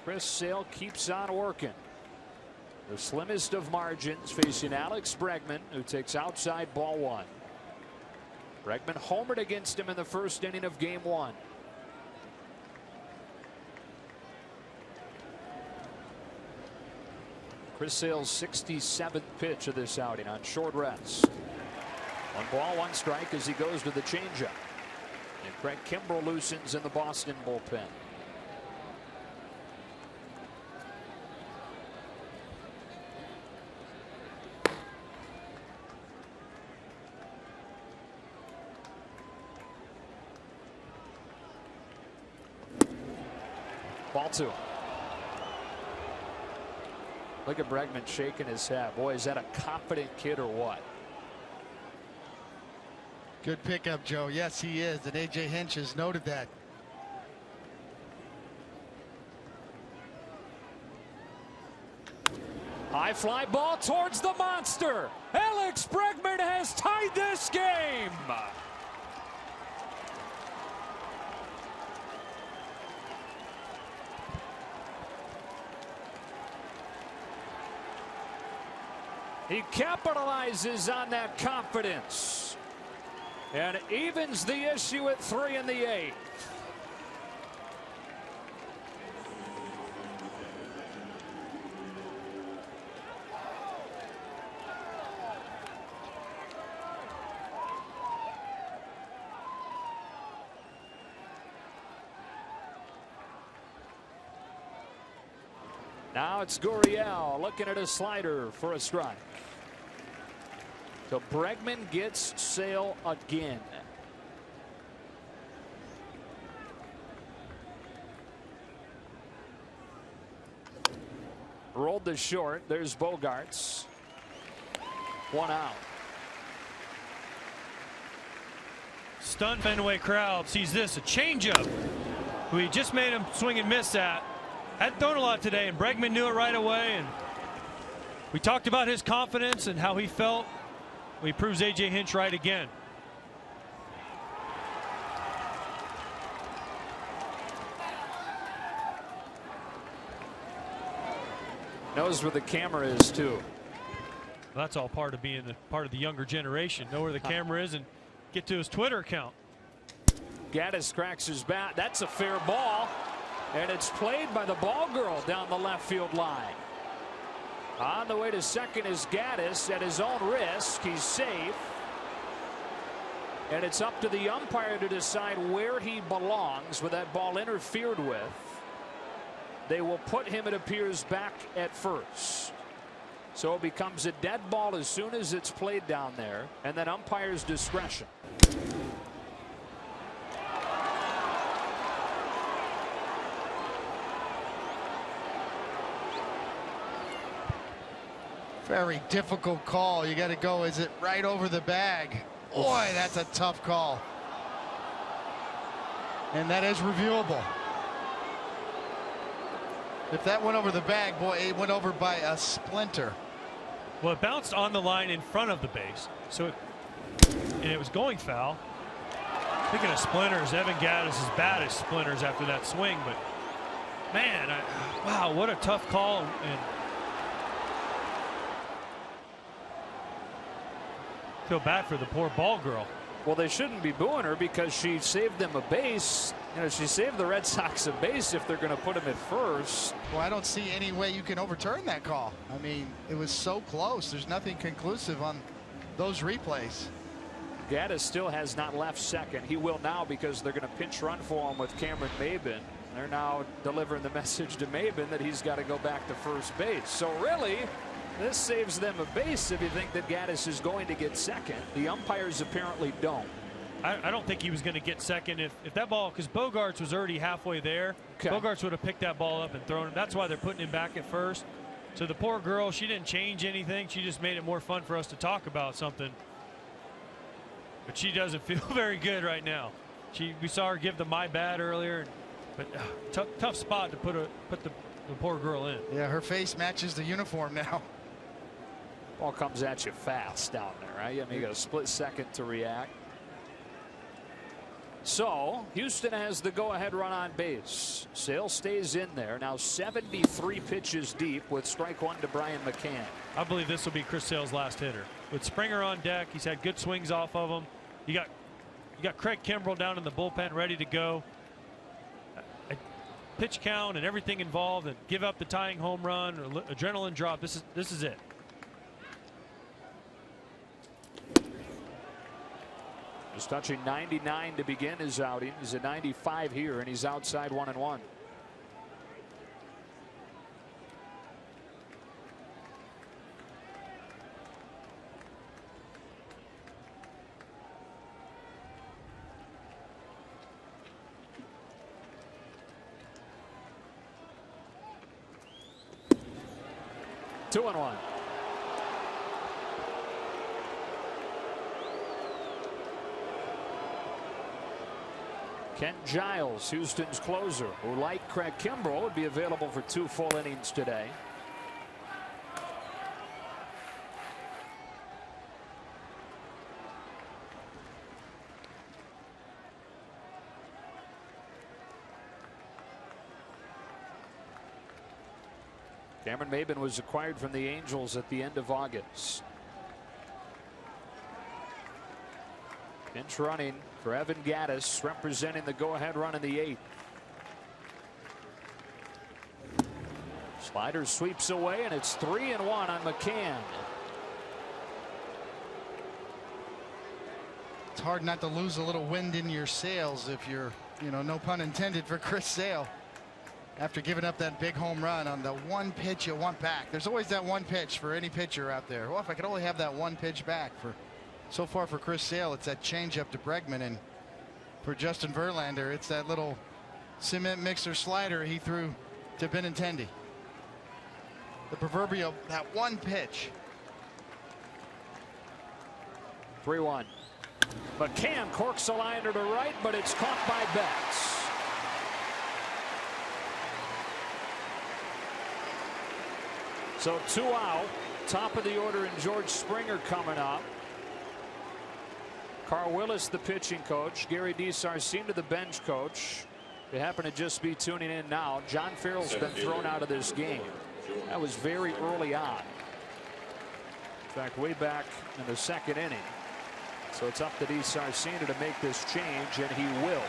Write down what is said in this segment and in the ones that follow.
Chris Sale keeps on working. The slimmest of margins, facing Alex Bregman, who takes outside ball one. Bregman homered against him in the first inning of game one. Chris Sale's 67th pitch of this outing on short rest. 1 ball, 1 strike as he goes to the changeup. And Craig Kimbrell loosens in the Boston bullpen. Ball 2. Look at Bregman shaking his head. Boy, is that a confident kid or what? Good pickup, Joe. Yes, he is. And A.J. Hinch has noted that. High fly ball towards the monster. Alex Bregman has tied this game. He capitalizes on that confidence and evens the issue at 3 in the 8th. Now it's Gurriel looking at a slider for a strike. So Bregman gets Sale again. Rolled to short. There's Bogaerts. 1 out. Stunned Fenway crowd sees this, a changeup. We just made him swing and miss at. Hadn't thrown a lot today, and Bregman knew it right away. And we talked about his confidence and how he felt. He proves A.J. Hinch right again. Knows where the camera is too. Well, that's all part of being part of the younger generation. Know where the camera is and get to his Twitter account. Gaddis cracks his bat. That's a fair ball, and it's played by the ball girl down the left field line. On the way to second is Gaddis at his own risk. He's safe. And it's up to the umpire to decide where he belongs with that ball interfered with. They will put him, it appears, back at first. So it becomes a dead ball as soon as it's played down there, and then umpire's discretion. Very difficult call. You got to go. Is it right over the bag? Boy, that's a tough call. And that is reviewable. If that went over the bag, boy, it went over by a splinter. Well, it bounced on the line in front of the base, so it was going foul. Speaking of splinters, Evan Gaddis' bat is splinters after that swing, but man, wow, what a tough call. And feel bad for the poor ball girl. Well, they shouldn't be booing her because she saved them a base. You know, she saved the Red Sox a base if they're going to put him at first. Well, I don't see any way you can overturn that call. I mean, it was so close. There's nothing conclusive on those replays. Gaddis still has not left second. He will now because they're going to pinch run for him with Cameron Maybin. They're now delivering the message to Maybin that he's got to go back to first base. So really, this saves them a base if you think that Gaddis is going to get second. The umpires apparently don't. I don't think he was going to get second if that ball, because Bogaerts was already halfway there. Okay. Bogaerts would have picked that ball up and thrown it. That's why they're putting him back at first. So the poor girl, she didn't change anything. She just made it more fun for us to talk about something. But she doesn't feel very good right now. We saw her give the my bad earlier, but tough spot to put the poor girl in. Yeah, her face matches the uniform now. Ball comes at you fast down there, right? I mean, you got a split second to react. So Houston has the go-ahead run on base. Sale stays in there. Now 73 pitches deep with strike one to Brian McCann. I believe this will be Chris Sale's last hitter. With Springer on deck, he's had good swings off of him. You got Craig Kimbrell down in the bullpen ready to go. A pitch count and everything involved, and give up the tying home run or adrenaline drop. This is it. Just touching 99 to begin his outing. He's at 95 here, and he's outside 1-1. Two and one. Ken Giles, Houston's closer, who, like Craig Kimbrell, would be available for 2 full innings today. Cameron Maybin was acquired from the Angels at the end of August. Pinch running for Evan Gattis, representing the go-ahead run in the 8th. Slider sweeps away, and it's 3-1 on McCann. It's hard not to lose a little wind in your sails if you're, no pun intended for Chris Sale. After giving up that big home run on the one pitch you want back. There's always that one pitch for any pitcher out there. Well, if I could only have that one pitch back. So far for Chris Sale, it's that changeup to Bregman, and for Justin Verlander, it's that little cement mixer slider he threw to Benintendi. The proverbial, that one pitch. 3-1. McCann corks a liner to right, but it's caught by Betts. So 2 out. Top of the order, and George Springer coming up. Carl Willis, the pitching coach. Gary DeSarcina, the bench coach. They happen to just be tuning in now. John Farrell's been thrown out of this game. That was very early on. In fact, way back in the 2nd inning. So it's up to DeSarcina to make this change, and he will.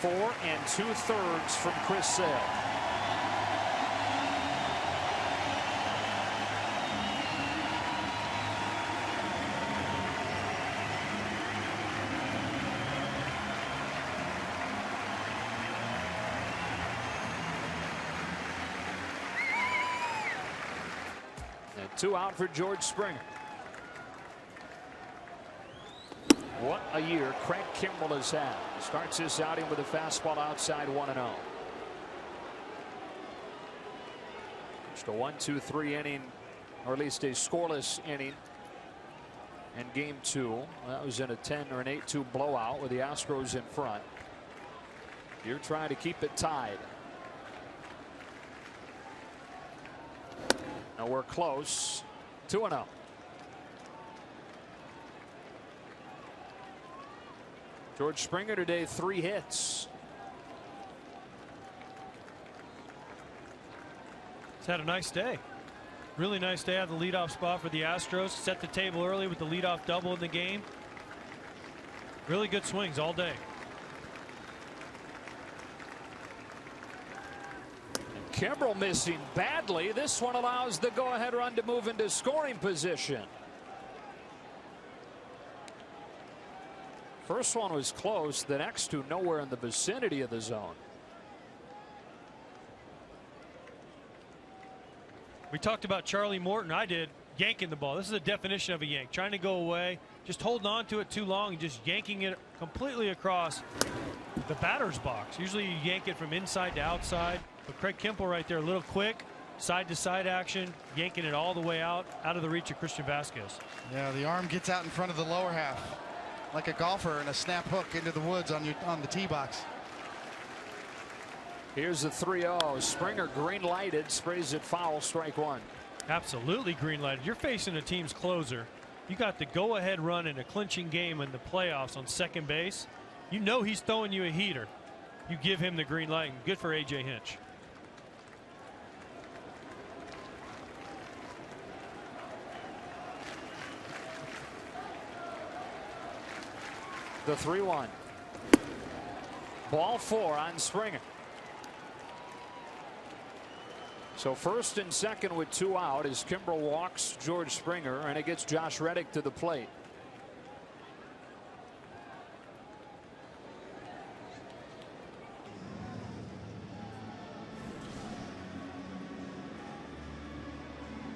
Four 2/3 from Chris Sale. And 2 out for George Springer. What a year Craig Kimbrell has had. Starts this outing with a fastball outside 1-0. Just a 1-2-3 inning, or at least a scoreless inning in game 2. That was in a 10 or an 8-2 blowout with the Astros in front. You're trying to keep it tied. Now we're close. 2-0. George Springer today, 3 hits. He's had a nice day. Really nice day at the leadoff spot for the Astros. Set the table early with the leadoff double in the game. Really good swings all day. And Kimbrell missing badly. This one allows the go-ahead run to move into scoring position. First one was close. The next 2 nowhere in the vicinity of the zone. We talked about Charlie Morton. I did. Yanking the ball. This is a definition of a yank. Trying to go away. Just holding on to it too long and just yanking it completely across the batter's box. Usually you yank it from inside to outside. But Craig Kimbrell right there, a little quick. Side to side action. Yanking it all the way out of the reach of Christian Vasquez. Yeah, the arm gets out in front of the lower half. Like a golfer and a snap hook into the woods on the tee box. Here's the 3-0. Springer green lighted, sprays it foul, strike 1. Absolutely green lighted. You're facing a team's closer. You got the go-ahead run in a clinching game in the playoffs on second base. You know he's throwing you a heater. You give him the green light, and good for A.J. Hinch. The 3-1. Ball 4 on Springer. So first and second with 2 out as Kimbrel walks George Springer, and it gets Josh Reddick to the plate.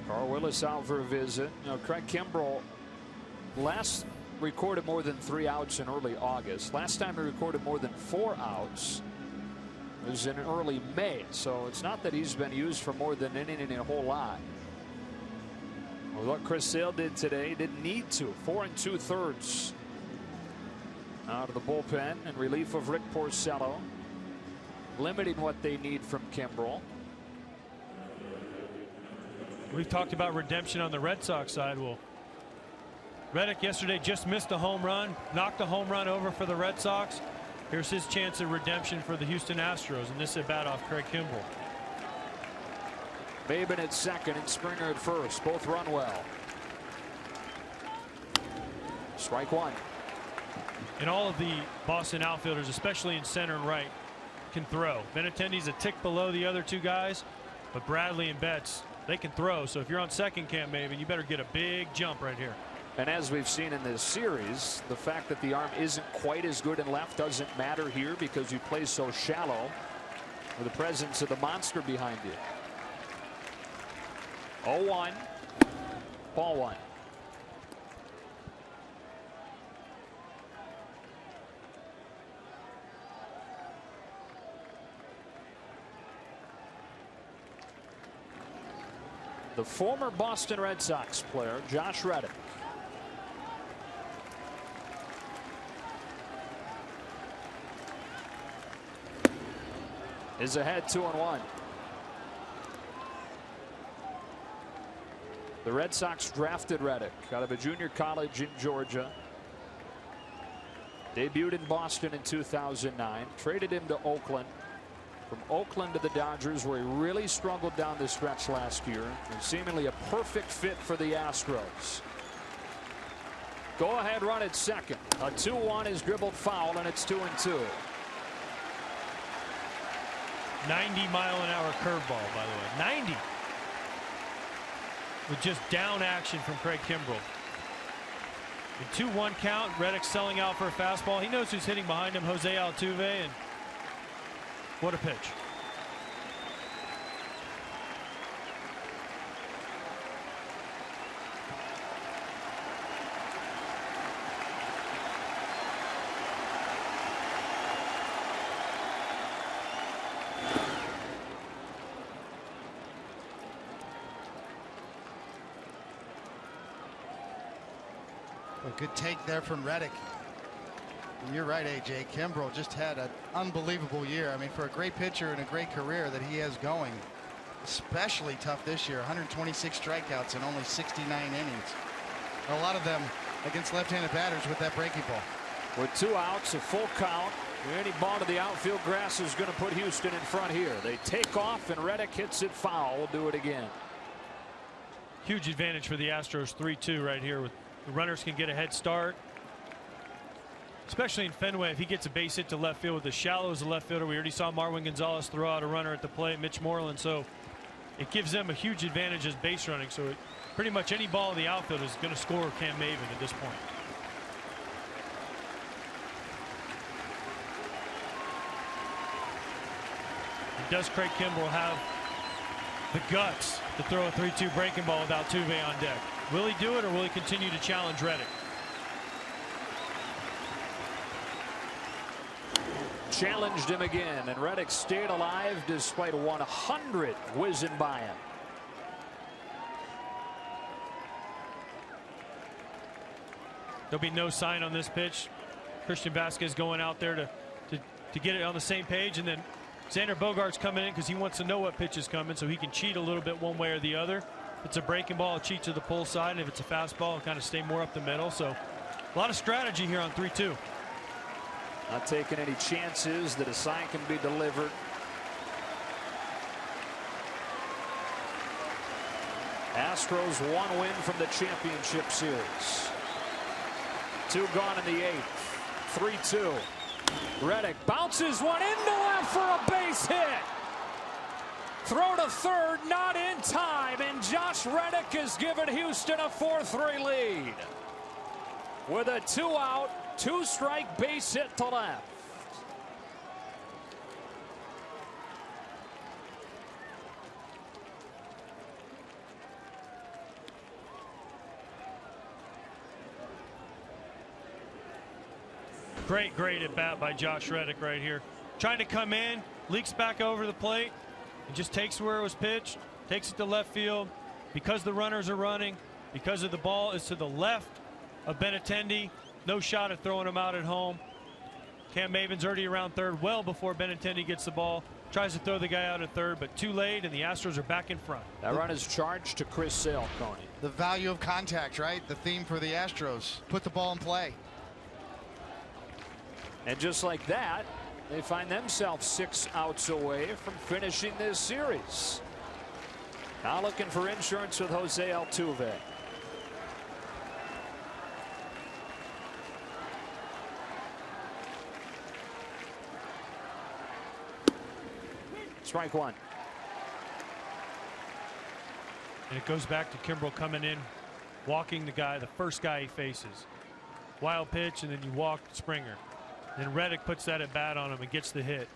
Carl Willis out for a visit. You know, Craig Kimbrel last recorded more than 3 outs in early August. Last time he recorded more than 4 outs was in early May. So it's not that he's been used for more than an inning in a whole lot. Well, what Chris Sale did today, didn't need to. 4 2/3 out of the bullpen in relief of Rick Porcello, limiting what they need from Kimbrel. We've talked about redemption on the Red Sox side. Well, Reddick yesterday just missed a home run, knocked a home run over for the Red Sox. Here's his chance at redemption for the Houston Astros, and this at bat off Craig Kimbrel. Maben at second and Springer at first. Both run well. Strike 1. And all of the Boston outfielders, especially in center and right, can throw. Benintendi's a tick below the other 2 guys, but Bradley and Betts, they can throw. So if you're on second, Cam Maben, you better get a big jump right here. And as we've seen in this series, the fact that the arm isn't quite as good in left doesn't matter here because you play so shallow with the presence of the monster behind you. 0-1. Ball 1. The former Boston Red Sox player, Josh Reddick. Is ahead 2-1. The Red Sox drafted Reddick out of a junior college in Georgia. Debuted in Boston in 2009. Traded him to Oakland. From Oakland to the Dodgers, where he really struggled down the stretch last year. And seemingly a perfect fit for the Astros. Go ahead run at second. A 2-1 is dribbled foul, and it's 2-2. 90-mile-an-hour curveball, by the way. 90. With just down action from Craig Kimbrel. The 2-1 count. Reddick selling out for a fastball. He knows who's hitting behind him, Jose Altuve, and what a pitch. A good take there from Reddick. And you're right, A.J. Kimbrel just had an unbelievable year. I mean, for a great pitcher and a great career that he has going, especially tough this year. 126 strikeouts in only 69 innings. A lot of them against left-handed batters with that breaking ball. With 2 outs, a full count. Any ball to the outfield grass is going to put Houston in front here. They take off, and Reddick hits it foul. We'll do it again. Huge advantage for the Astros. 3-2 right here. With the runners can get a head start. Especially in Fenway, if he gets a base hit to left field with as shallow as a left fielder. We already saw Marwin Gonzalez throw out a runner at the plate, Mitch Moreland. So it gives them a huge advantage as base running. So pretty much any ball in the outfield is going to score Cam Maben at this point. Does Craig Kimbrel have the guts to throw a 3-2 breaking ball without Altuve on deck? Will he do it, or will he continue to challenge Reddick? Challenged him again, and Reddick stayed alive despite 100 whizzing by him. There'll be no sign on this pitch. Christian Vasquez going out there to get it on the same page, and then Xander Bogaerts coming in because he wants to know what pitch is coming so he can cheat a little bit one way or the other. If it's a breaking ball, it cheats to the pull side, and if it's a fastball, it'll kind of stay more up the middle. So a lot of strategy here on 3-2. Not taking any chances that a sign can be delivered. Astros 1 win from the championship series. 2 gone in the 8th. 3-2. Reddick bounces one into left for a base hit. Throw to third, not in time, and Josh Reddick has given Houston a 4-3 lead. With a 2-out, 2-strike base hit to left. Great at bat by Josh Reddick right here. Trying to come in, leaks back over the plate, and just takes where it was pitched, takes it to left field. Because the runners are running, because of the ball is to the left of Benintendi, no shot at throwing him out at home. Cam Maven's already around third well before Benintendi gets the ball. Tries to throw the guy out at third, but too late, and the Astros are back in front. That run is charged to Chris Sale, Coney. The value of contact, right? The theme for the Astros. Put the ball in play. And just like that, they find themselves 6 outs away from finishing this series. Now looking for insurance with Jose Altuve. Strike 1. And it goes back to Kimbrel coming in, walking the guy, the first guy he faces. Wild pitch, and then you walk Springer. Then Reddick puts that at bat on him and gets the hit.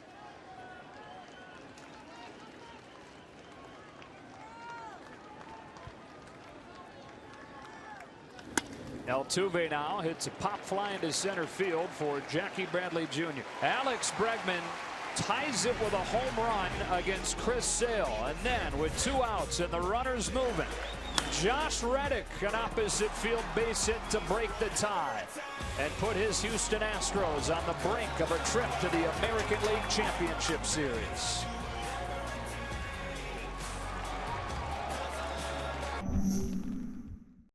Altuve now hits a pop fly into center field for Jackie Bradley Jr. Alex Bregman ties it with a home run against Chris Sale, and then with 2 outs and the runners moving, Josh Reddick, an opposite field base hit to break the tie and put his Houston Astros on the brink of a trip to the American League Championship Series.